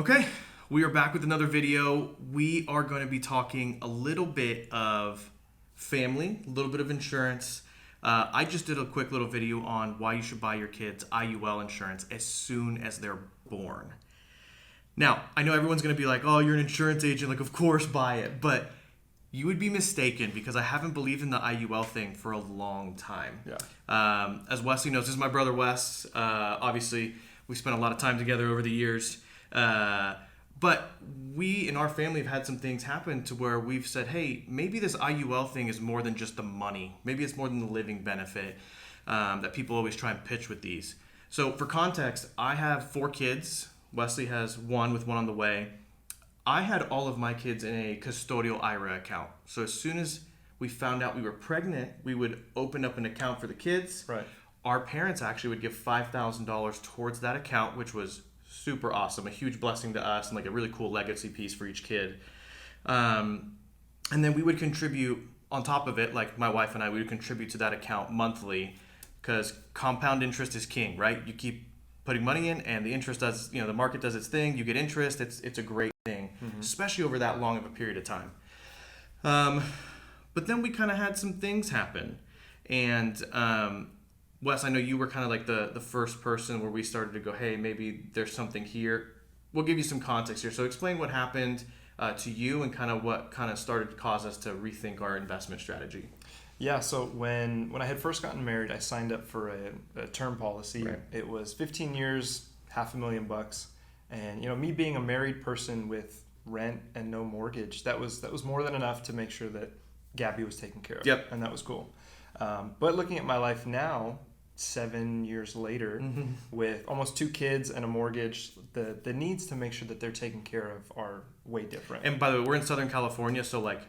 Okay, we are back with another video. We are going to be talking a little bit of family, a little bit of insurance. I just did a quick little video on why you should buy your kids IUL insurance as soon as they're born. Now, I know everyone's going to be like, oh, you're an insurance agent, like of course buy it, but you would be mistaken because I haven't believed in the IUL thing for a long time. Yeah. As Wesley knows, this is my brother Wes. Obviously, we spent a lot of time together over the years. But we in our family have had some things happen to where we've said, hey, maybe this IUL thing is more than just the money. Maybe it's more than the living benefit that people always try and pitch with these. So for context, I have 4 kids. Wesley has 1 with 1 on the way. I had all of my kids in a custodial IRA account. So as soon as we found out we were pregnant, we would open up an account for the kids. Right. Our parents actually would give $5,000 towards that account, which was super awesome, a huge blessing to us, and like a really cool legacy piece for each kid. And then we would contribute on top of it, like my wife and I, we would contribute to that account monthly because compound interest is king, right? You keep putting money in and the interest does, the market does its thing, you get interest, it's a great thing, especially over that long of a period of time. But then we kind of had some things happen. And Wes, I know you were kind of like the first person where we started to go, hey, maybe there's something here. We'll give you some context here. So explain what happened to you and kind of what kind of started to cause us to rethink our investment strategy. Yeah, so when I had first gotten married, I signed up for a term policy. Right. It was 15 years, $500,000. And me being a married person with rent and no mortgage, that was more than enough to make sure that Gabby was taken care of. Yep. And that was cool. But looking at my life now, 7 years later, with almost 2 kids and a mortgage, the needs to make sure that they're taken care of are way different. And by the way, we're in Southern California, so like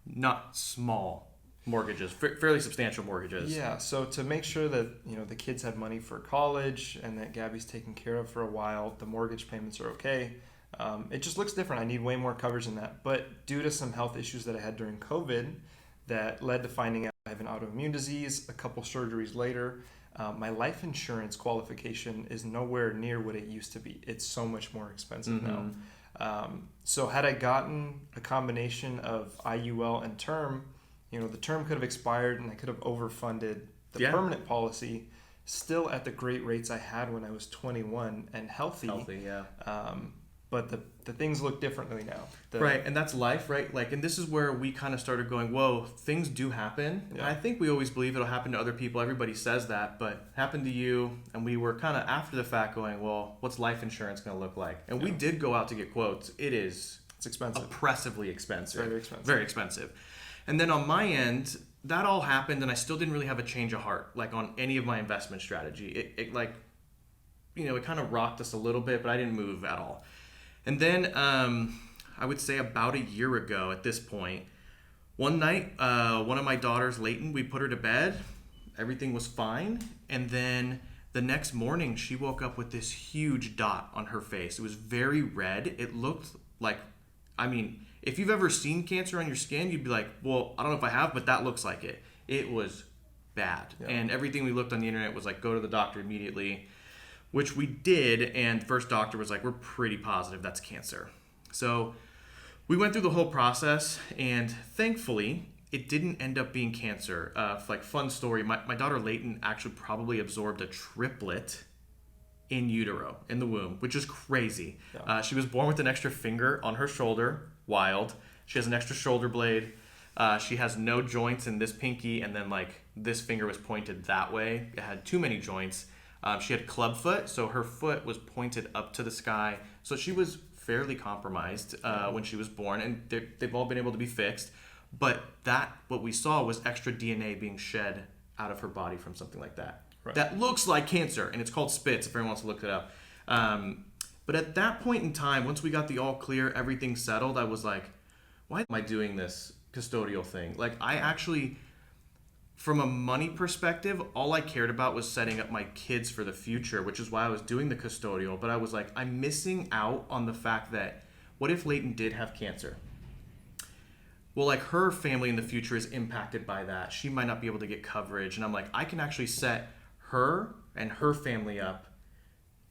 not small mortgages, fairly substantial mortgages. Yeah, so to make sure that the kids have money for college and that Gabby's taken care of for a while, the mortgage payments are okay. It just looks different. I need way more coverage than that. But due to some health issues that I had during COVID that led to finding out I have an autoimmune disease, a couple surgeries later, my life insurance qualification is nowhere near what it used to be. It's so much more expensive now. So had I gotten a combination of IUL and term, the term could have expired and I could have overfunded the permanent policy still at the great rates I had when I was 21 and healthy. But the things look differently now. Right, and that's life, right? Like, and this is where we kind of started going, whoa, things do happen. Yeah. And I think we always believe it'll happen to other people. Everybody says that, but it happened to you. And we were kind of after the fact going, well, what's life insurance going to look like? And we did go out to get quotes. It's expensive. Oppressively expensive. Very expensive. Very expensive. And then on my end, that all happened and I still didn't really have a change of heart, like on any of my investment strategy. It kind of rocked us a little bit, but I didn't move at all. And then I would say about a year ago at this point, one night, one of my daughters, Layton, we put her to bed. Everything was fine. And then the next morning, she woke up with this huge dot on her face. It was very red. It looked like, if you've ever seen cancer on your skin, you'd be like, well, I don't know if I have, but that looks like it. It was bad. Yeah. And everything we looked on the internet was like, go to the doctor immediately. Which we did, and the first doctor was like, we're pretty positive that's cancer. So we went through the whole process, and thankfully, it didn't end up being cancer. Like, fun story, my daughter Layton actually probably absorbed a triplet in utero, in the womb, which is crazy. Yeah. She was born with an extra finger on her shoulder, wild. She has an extra shoulder blade. She has no joints in this pinky, and then like this finger was pointed that way. It had too many joints. She had club foot, so her foot was pointed up to the sky. So she was fairly compromised when she was born, and they've all been able to be fixed. But what we saw was extra DNA being shed out of her body from something like that. Right. That looks like cancer, and it's called Spitz, if anyone wants to look it up. But at that point in time, once we got the all clear, everything settled, I was like, why am I doing this custodial thing? Like, I actually... From a money perspective, all I cared about was setting up my kids for the future, which is why I was doing the custodial. But I was like, I'm missing out on the fact that what if Layton did have cancer? Well, like her family in the future is impacted by that. She might not be able to get coverage. And I'm like, I can actually set her and her family up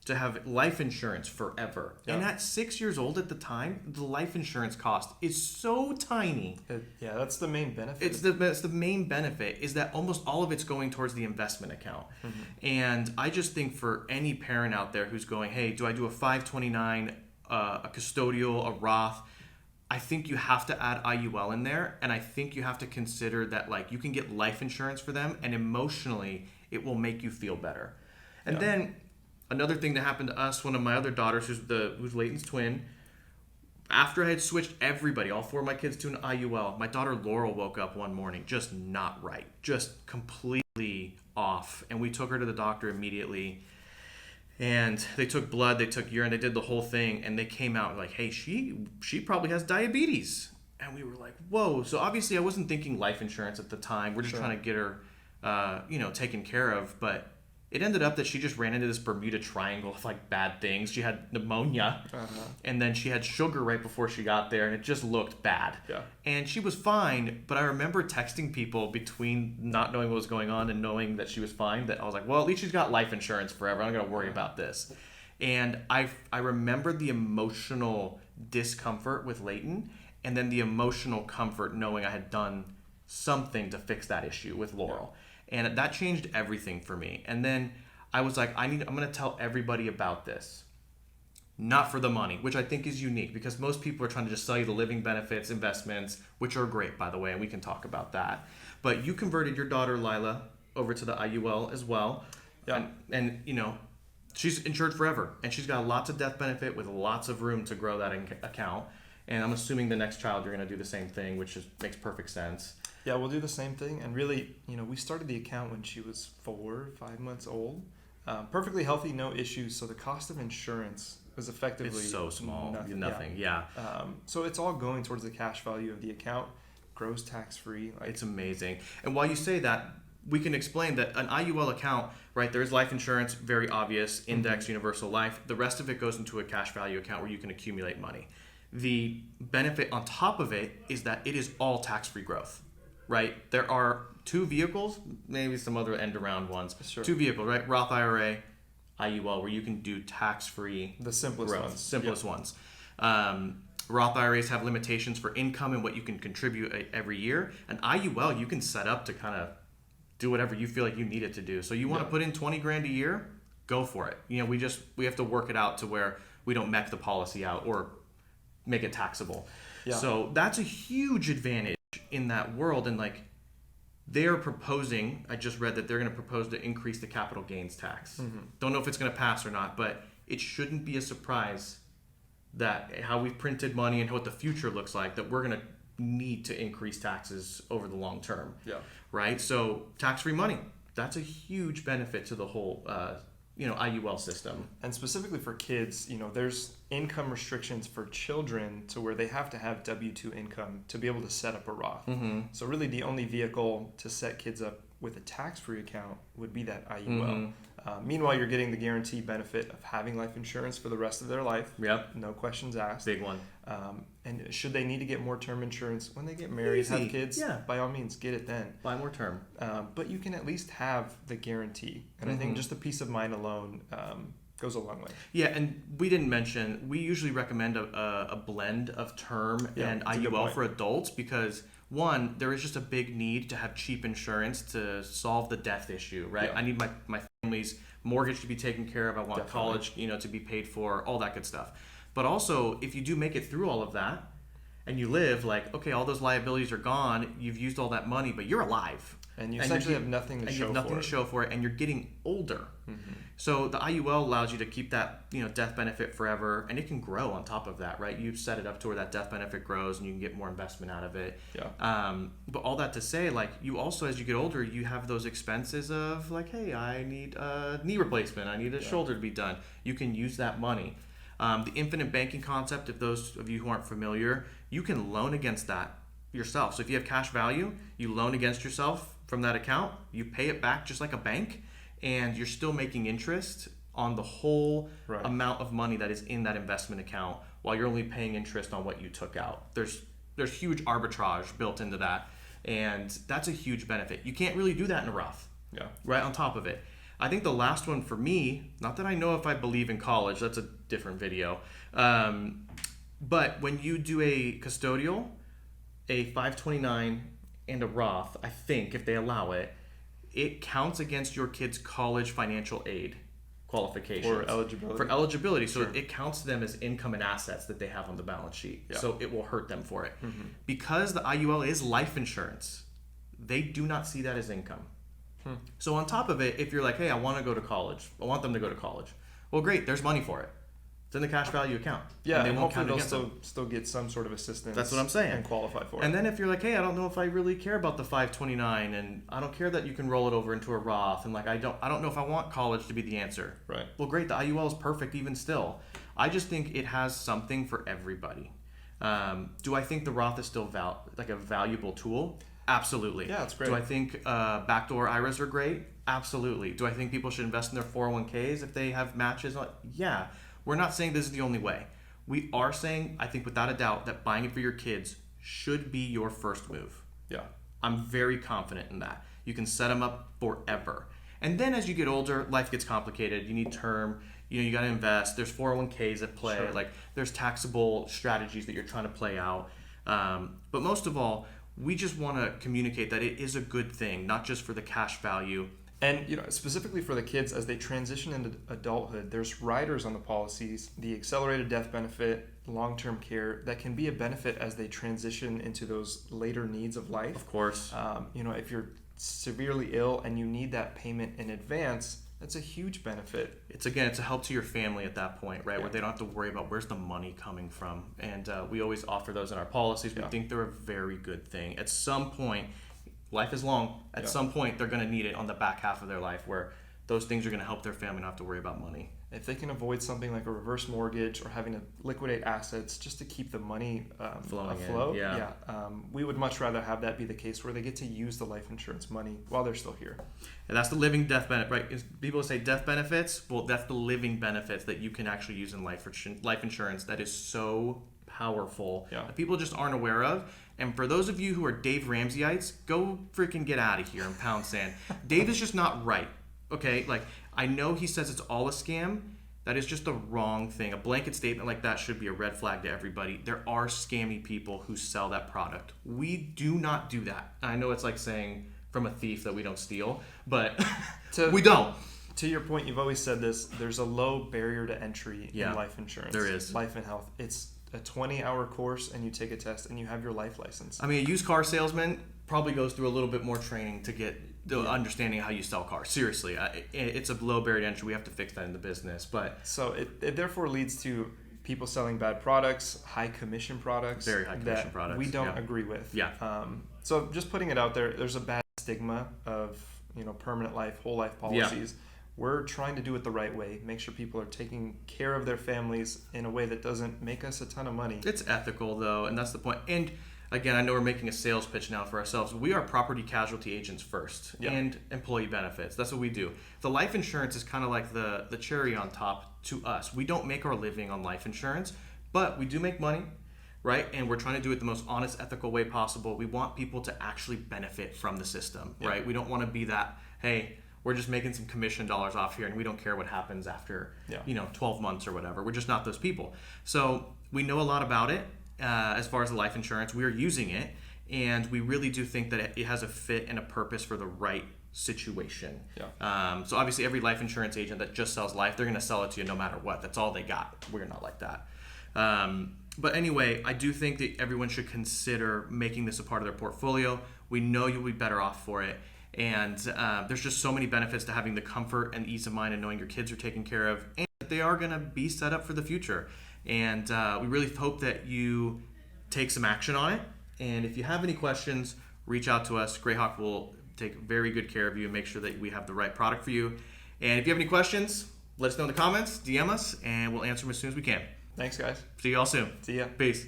to have life insurance forever. Yeah. And at 6 years old at the time, the life insurance cost is so tiny. Yeah, that's the main benefit. It's the main benefit is that almost all of it's going towards the investment account. And I just think for any parent out there who's going, hey, do I do a 529, a custodial, a Roth? I think you have to add IUL in there, and I think you have to consider that like you can get life insurance for them, and emotionally it will make you feel better. And then another thing that happened to us, one of my other daughters, who's Leighton's twin, after I had switched everybody, all 4 of my kids to an IUL, my daughter Laurel woke up one morning just not right, just completely off, and we took her to the doctor immediately. And they took blood, they took urine, they did the whole thing, and they came out like, hey, she probably has diabetes. And we were like, whoa. So obviously I wasn't thinking life insurance at the time. We're just trying to get her, taken care of. But it ended up that she just ran into this Bermuda Triangle of like bad things. She had pneumonia, and then she had sugar right before she got there, and it just looked bad. Yeah. And she was fine, but I remember texting people between not knowing what was going on and knowing that she was fine, that I was like, well, at least she's got life insurance forever. I'm not going to worry about this. And I remember the emotional discomfort with Leighton, and then the emotional comfort knowing I had done something to fix that issue with Laurel. And that changed everything for me. And then I was like, I'm going to tell everybody about this. Not for the money, which I think is unique because most people are trying to just sell you the living benefits, investments, which are great, by the way, and we can talk about that. But you converted your daughter, Lila, over to the IUL as well. Yeah. And she's insured forever. And she's got lots of death benefit with lots of room to grow that account. And I'm assuming the next child, you're going to do the same thing, which makes perfect sense. Yeah, we'll do the same thing. And really, we started the account when she was 5 months old. Perfectly healthy, no issues. So the cost of insurance was effectively... It's so small. Nothing. Yeah. So it's all going towards the cash value of the account. Grows tax-free. It's amazing. And while you say that, we can explain that an IUL account, right, there's life insurance, very obvious, index, universal life. The rest of it goes into a cash value account where you can accumulate money. The benefit on top of it is that it is all tax-free growth. Right, there are 2 vehicles, maybe some other end-around ones. Sure. 2 vehicles, right? Roth IRA, IUL, where you can do tax-free the simplest growth. ones. Simplest ones. Roth IRAs have limitations for income and what you can contribute every year. An IUL, you can set up to kind of do whatever you feel like you need it to do. So you want to put in $20,000 a year, go for it. We have to work it out to where we don't mech the policy out or make it taxable. Yeah. So that's a huge advantage in that world. And like they're proposing, I just read that they're going to propose to increase the capital gains tax. Don't know if it's going to pass or not, but it shouldn't be a surprise that how we've printed money and what the future looks like, that we're going to need to increase taxes over the long term. Yeah. Right. So tax-free money, that's a huge benefit to the whole IUL system. And specifically for kids, there's income restrictions for children to where they have to have W-2 income to be able to set up a Roth. So really the only vehicle to set kids up with a tax-free account would be that IUL. Meanwhile, you're getting the guaranteed benefit of having life insurance for the rest of their life. Yep. No questions asked. Big one. And should they need to get more term insurance when they get married, have kids, by all means, get it then. Buy more term. But you can at least have the guarantee. And I think just the peace of mind alone goes a long way. Yeah, and we didn't mention, we usually recommend a blend of term and IUL for adults because, one, there is just a big need to have cheap insurance to solve the death issue, right? I need my family's mortgage to be taken care of. I want college, to be paid for, all that good stuff. But also, if you do make it through all of that and you live, like, okay, all those liabilities are gone, you've used all that money, but you're alive. And you essentially have nothing to show for it, and you're getting older. So the IUL allows you to keep that, death benefit forever, and it can grow on top of that, right? You've set it up to where that death benefit grows, and you can get more investment out of it. Yeah. But all that to say, like, you also, as you get older, you have those expenses of, like, hey, I need a knee replacement, I need a shoulder to be done. You can use that money. The infinite banking concept, if those of you who aren't familiar, you can loan against that yourself. So if you have cash value, you loan against yourself from that account, you pay it back just like a bank, and you're still making interest on the whole amount of money that is in that investment account while you're only paying interest on what you took out. There's huge arbitrage built into that, and that's a huge benefit. You can't really do that in a Roth. Yeah. Right on top of it. I think the last one for me, not that I know if I believe in college, that's a different video. But when you do a custodial, a 529, and a Roth, I think if they allow it, it counts against your kid's college financial aid qualifications. For eligibility. So Sure. it counts them as income and assets that they have on the balance sheet. Yeah. So it will hurt them for it. Because the IUL is life insurance, they do not see that as income. So on top of it, if you're like, hey, I want to go to college, I want them to go to college. Well, great, there's money for it. It's in the cash value account. Yeah, and and they won't hopefully count they'll against them. still get some sort of assistance. That's what I'm saying. And qualify for it. And then if you're like, hey, I don't know if I really care about the 529, and I don't care that you can roll it over into a Roth, and like I don't know if I want college to be the answer. Right. Well, great, the IUL is perfect even still. I just think it has something for everybody. Do I think the Roth is still like a valuable tool? Absolutely. Yeah, it's great. Do I think backdoor IRAs are great? Absolutely. Do I think people should invest in their 401ks if they have matches? Yeah. We're not saying this is the only way. We are saying, I think without a doubt, that buying it for your kids should be your first move. Yeah. I'm very confident in that. You can set them up forever. And then as you get older, life gets complicated. You need term. You got to invest. There's 401ks at play. Sure. Like there's taxable strategies that you're trying to play out. But most of all, we just want to communicate that it is a good thing, not just for the cash value. And specifically for the kids as they transition into adulthood, there's riders on the policies, the accelerated death benefit, long-term care that can be a benefit as they transition into those later needs of life. Of course. If you're severely ill and you need that payment in advance, that's a huge benefit. It's a help to your family at that point, right? Yeah. Where they don't have to worry about where's the money coming from. And we always offer those in our policies. We think they're a very good thing. At some point, life is long. At some point, they're going to need it on the back half of their life where those things are going to help their family not have to worry about money. If they can avoid something like a reverse mortgage or having to liquidate assets just to keep the money afloat, we would much rather have that be the case where they get to use the life insurance money while they're still here. And that's the living death benefit, right? People say death benefits. Well, that's the living benefits that you can actually use in life insurance. That is so powerful that people just aren't aware of. And for those of you who are Dave Ramseyites, go freaking get out of here and pound sand. Dave is just not right. Okay, like I know he says it's all a scam. That is just the wrong thing. A blanket statement like that should be a red flag to everybody. There are scammy people who sell that product. We do not do that. I know it's like saying from a thief that we don't steal, but we don't. To your point, you've always said this, there's a low barrier to entry in life insurance. There is. Life and health. It's a 20-hour course and you take a test and you have your life license. I mean, a used car salesman probably goes through a little bit more training to get the understanding of how you sell cars. Seriously, it's a low barrier to entry. We have to fix that in the business. But so it therefore leads to people selling bad products, high commission products, very high commission products we don't agree with. Yeah. So just putting it out there, there's a bad stigma of permanent life, whole life policies. Yeah. We're trying to do it the right way, make sure people are taking care of their families in a way that doesn't make us a ton of money. It's ethical, though, and that's the point. And again, I know we're making a sales pitch now for ourselves. We are property casualty agents first and employee benefits. That's what we do. The life insurance is kind of like the cherry on top to us. We don't make our living on life insurance, but we do make money, right? And we're trying to do it the most honest, ethical way possible. We want people to actually benefit from the system, right? We don't want to be that, hey, we're just making some commission dollars off here and we don't care what happens after 12 months or whatever. We're just not those people. So we know a lot about it as far as the life insurance. We are using it, and we really do think that it has a fit and a purpose for the right situation. So obviously every life insurance agent that just sells life, they're going to sell it to you no matter what. That's all they got. We're not like that. But anyway, I do think that everyone should consider making this a part of their portfolio. We know you'll be better off for it. And there's just so many benefits to having the comfort and ease of mind and knowing your kids are taken care of and that they are going to be set up for the future. And we really hope that you take some action on it. And if you have any questions, reach out to us. Greyhawk will take very good care of you and make sure that we have the right product for you. And if you have any questions, let us know in the comments, DM us, and we'll answer them as soon as we can. Thanks, guys. See you all soon. See ya. Peace.